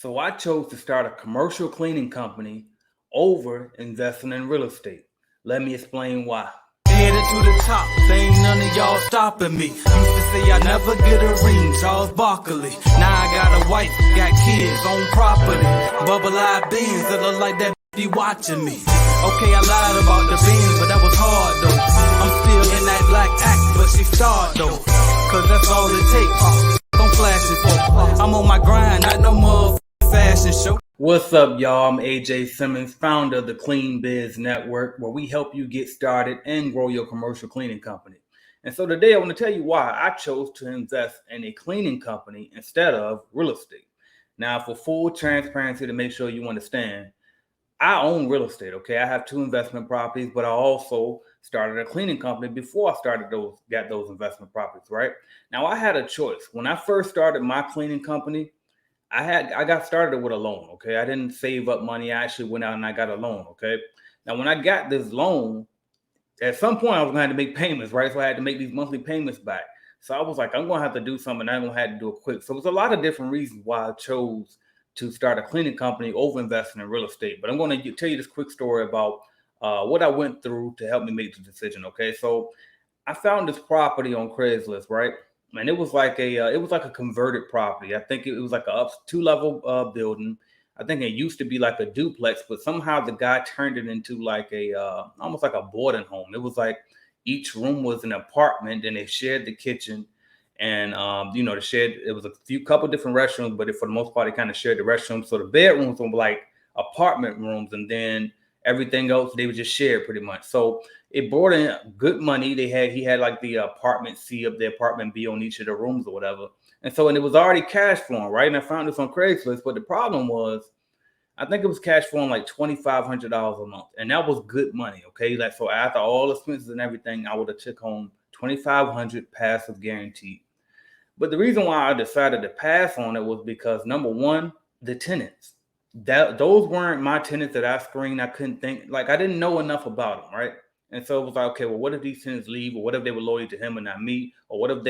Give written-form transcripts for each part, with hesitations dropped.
So I chose to start a commercial cleaning company over investing in real estate. Let me explain why. Headed to the top, ain't none of y'all stopping me. Used to say I never get a ring, Charles Barkley. Now I got a wife, got kids, on property. Bubble eye beans that look like that be watching me. Okay, I lied about the beans, but that was hard though. I'm still in that black act, but she starred though. Cause that's all it takes. Don't flash it for. I'm on my grind, not no motherfucking fashion show. What's up, y'all? I'm AJ Simmons, founder of the Clean Biz Network, where we help you get started and grow your commercial cleaning company. And so today I want to tell you why I chose to invest in a cleaning company instead of real estate. Now, for full transparency, to make sure you understand, I own real estate, okay? I have 2 investment properties, but I also started a cleaning company before I got those investment properties, right? Now, I had a choice. When I first started my cleaning company, I got started with a loan, okay? I didn't save up money. I actually went out and I got a loan, okay? Now, when I got this loan, at some point I was gonna have to make payments, right? So I had to make these monthly payments back. So I was like, I'm gonna have to do something. I'm gonna have to do it quick. So there's a lot of different reasons why I chose to start a cleaning company over investing in real estate. But I'm gonna tell you this quick story about what I went through to help me make the decision, okay? So I found this property on Craigslist, right? And it was like a converted property. I think it was like a 2 level building. I think it used to be like a duplex, but somehow the guy turned it into like a almost like a boarding home. It was like each room was an apartment, and they shared the kitchen, and they shared. It was a couple different restrooms, but for the most part, they kind of shared the restrooms. So the bedrooms were like apartment rooms, and then everything else they would just share pretty much. So it brought in good money. He had like the apartment C up the apartment B on each of the rooms or whatever. And it was already cash flowing, right? And I found this on Craigslist, but the problem was I think it was cash flowing like $2,500 a month, and that was good money. Okay, like so after all expenses and everything, I would have took home 2,500 passive guaranteed. But the reason why I decided to pass on it was because number one, the tenants. Those weren't my tenants that I screened. I couldn't think like I didn't know enough about them, right? And so it was like, okay, well, what if these tenants leave, or what if they were loyal to him and not me, or what if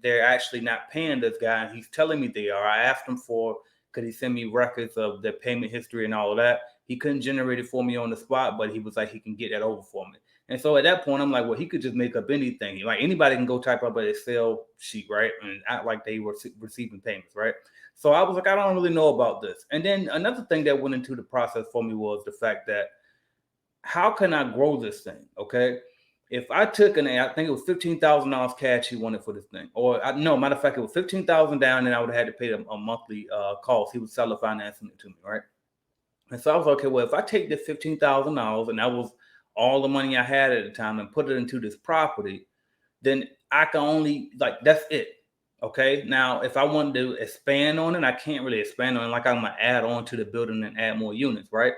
they're actually not paying this guy and he's telling me they are? I asked him for could he send me records of their payment history and all of that. He couldn't generate it for me on the spot, but he was like he can get that over for me. And so at that point, I'm like, well, he could just make up anything. Like anybody can go type up an Excel sheet, right, and act like they were receiving payments, right? So I was like, I don't really know about this. And then another thing that went into the process for me was the fact that how can I grow this thing? Okay. If I took I think it was $15,000 cash he wanted for this thing, no, matter of fact, it was 15,000 down, and I would have had to pay a monthly cost. He was seller financing it to me, right? And so I was like, okay, well, if I take this $15,000 and that was all the money I had at the time and put it into this property, then I can only that's it. Okay. Now, if I wanted to expand on it, I can't really expand on it. Like I'm gonna add on to the building and add more units, right?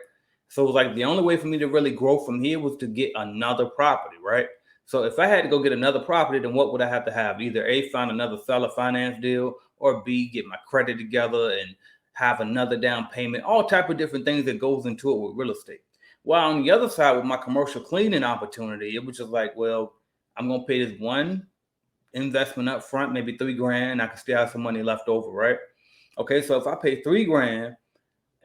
So it was like the only way for me to really grow from here was to get another property, right? So if I had to go get another property, then what would I have to have? Either A, find another seller finance deal, or B, get my credit together and have another down payment, all type of different things that goes into it with real estate. While on the other side with my commercial cleaning opportunity, it was just like, well, I'm gonna pay this one investment up front, maybe $3,000. I can still have some money left over, right? Okay, so if I pay $3,000,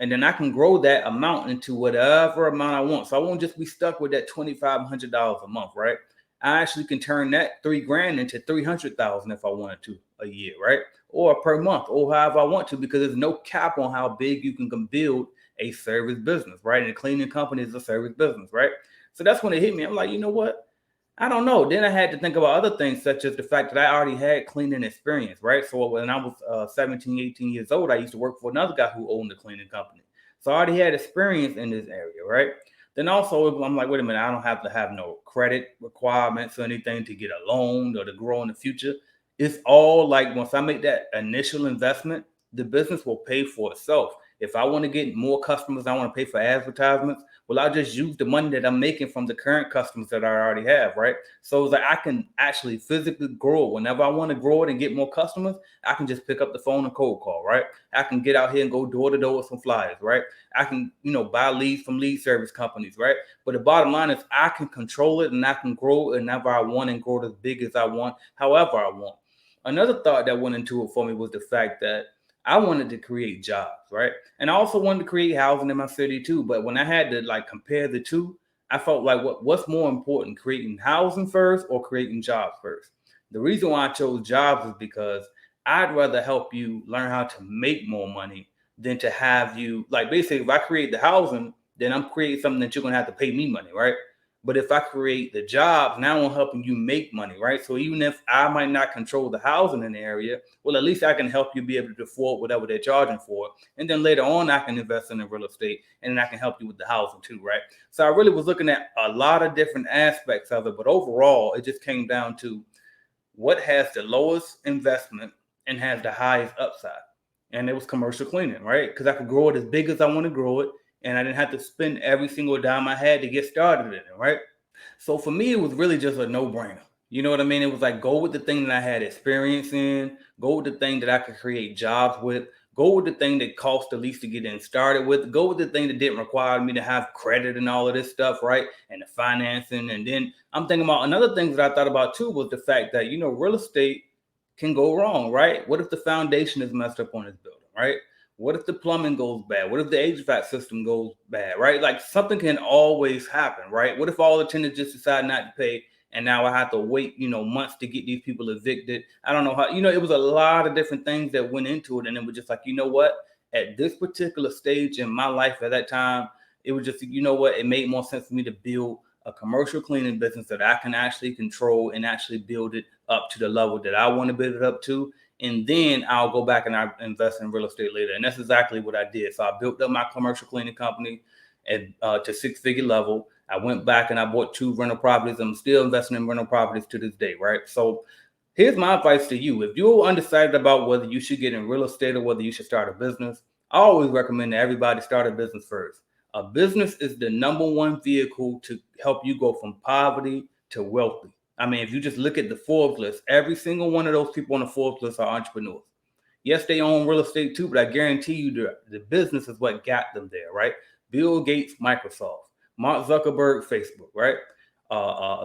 and then I can grow that amount into whatever amount I want. So I won't just be stuck with that $2,500 a month, right? I actually can turn that $3,000 into 300,000 if I wanted to a year, right? Or per month, or however I want to, because there's no cap on how big you can build a service business, right? And a cleaning company is a service business, right? So that's when it hit me. I'm like, you know what? I don't know. Then I had to think about other things, such as the fact that I already had cleaning experience, right? So when I was 17, 18 years old, I used to work for another guy who owned a cleaning company. So I already had experience in this area, right? Then also, I'm like, wait a minute, I don't have to have no credit requirements or anything to get a loan or to grow in the future. It's all like once I make that initial investment, the business will pay for itself. If I want to get more customers, I want to pay for advertisements. Well, I'll just use the money that I'm making from the current customers that I already have, right? So it's like I can actually physically grow it. Whenever I want to grow it and get more customers, I can just pick up the phone and cold call, right? I can get out here and go door to door with some flyers, right? I can, buy leads from lead service companies, right? But the bottom line is I can control it and I can grow it whenever I want and grow it as big as I want, however I want. Another thought that went into it for me was the fact that I wanted to create jobs, right? And I also wanted to create housing in my city too. But when I had to like compare the two, I felt like what's more important, creating housing first or creating jobs first? The reason why I chose jobs is because I'd rather help you learn how to make more money than to have you like basically if I create the housing, then I'm creating something that you're gonna have to pay me money, right? But if I create the jobs, now I'm helping you make money, right? So even if I might not control the housing in the area, well, at least I can help you be able to afford whatever they're charging for it. And then later on, I can invest in the real estate and then I can help you with the housing too, right? So I really was looking at a lot of different aspects of it. But overall, it just came down to what has the lowest investment and has the highest upside. And it was commercial cleaning, right? Because I could grow it as big as I want to grow it. And I didn't have to spend every single dime I had to get started in it, right? So for me, it was really just a no-brainer. You know what I mean? It was like go with the thing that I had experience in, go with the thing that I could create jobs with, go with the thing that cost the least to get in started with, go with the thing that didn't require me to have credit and all of this stuff, right? And the financing. And then I'm thinking about another thing that I thought about too was the fact that, real estate can go wrong, right? What if the foundation is messed up on this building, right? What if the plumbing goes bad? What if the HVAC system goes bad, right? Like something can always happen, right? What if all the tenants just decide not to pay and now I have to wait, months to get these people evicted? I don't know how, it was a lot of different things that went into it. And it was just like, you know what? At this particular stage in my life at that time, it was just, it made more sense for me to build a commercial cleaning business that I can actually control and actually build it up to the level that I want to build it up to. And then I'll go back and I invest in real estate later. And that's exactly what I did. So I built up my commercial cleaning company to six-figure level. I went back and I bought 2 rental properties. I'm still investing in rental properties to this day, right? So here's my advice to you. If you're undecided about whether you should get in real estate or whether you should start a business, I always recommend that everybody start a business first. A business is the number one vehicle to help you go from poverty to wealthy. I mean, if you just look at the Forbes list, every single one of those people on the Forbes list are entrepreneurs. Yes, they own real estate too, but I guarantee you the business is what got them there, right? Bill Gates, Microsoft, Mark Zuckerberg, Facebook, right?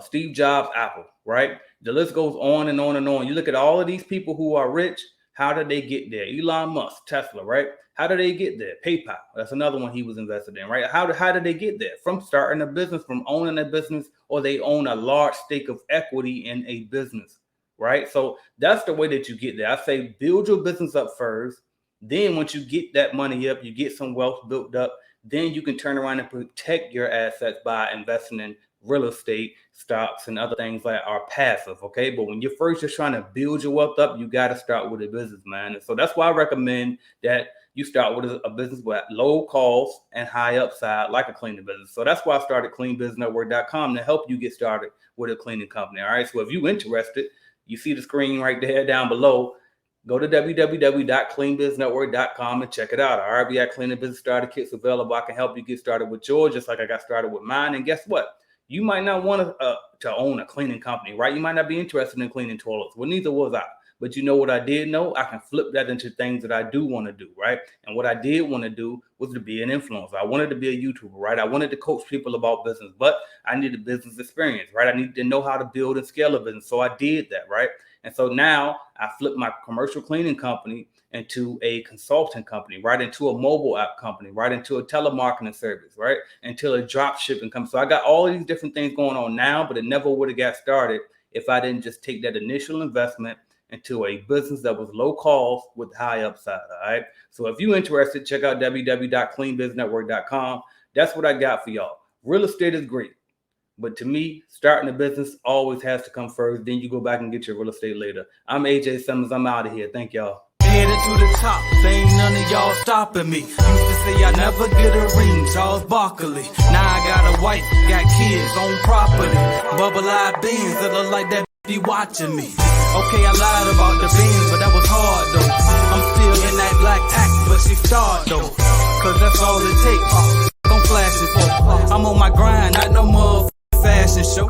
Steve Jobs, Apple, right? The list goes on and on and on. You look at all of these people who are rich. How did they get there? Elon Musk, Tesla, right? How did they get there? PayPal, that's another one he was invested in, right? How did they get there? From starting a business, from owning a business, or they own a large stake of equity in a business, right? So that's the way that you get there. I say build your business up first. Then once you get that money up, you get some wealth built up, then you can turn around and protect your assets by investing in real estate, stocks, and other things that are passive, okay? But when you're first just trying to build your wealth up, you got to start with a business, man. And so that's why I recommend that you start with a business with low cost and high upside, like a cleaning business. So that's why I started cleanbusinessnetwork.com to help you get started with a cleaning company, all right? So if you're interested, you see the screen right there down below. Go to www.cleanbusinessnetwork.com and check it out. Our RBI Cleaning Business Starter Kit's available. I can help you get started with yours, just like I got started with mine. And guess what? You might not want to own a cleaning company, right? You might not be interested in cleaning toilets. Well, neither was I. But you know what I did know? I can flip that into things that I do want to do, right? And what I did want to do was to be an influencer. I wanted to be a YouTuber, right? I wanted to coach people about business, but I needed business experience, right? I needed to know how to build and scale a business. So I did that, right? And so now I flipped my commercial cleaning company into a consulting company, right? Into a mobile app company, right? Into a telemarketing service, right? Into a drop shipping company. So I got all of these different things going on now, but it never would have got started if I didn't just take that initial investment into a business that was low cost with high upside, all right? So if you're interested, check out www.cleanbusinessnetwork.com. That's what I got for y'all. Real estate is great. But to me, starting a business always has to come first. Then you go back and get your real estate later. I'm AJ Simmons. I'm out of here. Thank y'all. Headed to the top, ain't none of y'all stopping me. Used to say I never get a ring, Charles Barkley. Now I got a wife, got kids, on property. Bubble-eyed beans that look like that be watching me. Okay, I lied about the beans, but that was hard though. I'm still in that black act, but she starred though. Cause that's all it takes. Don't flash it for. I'm on my grind, not no motherfucking fashion show.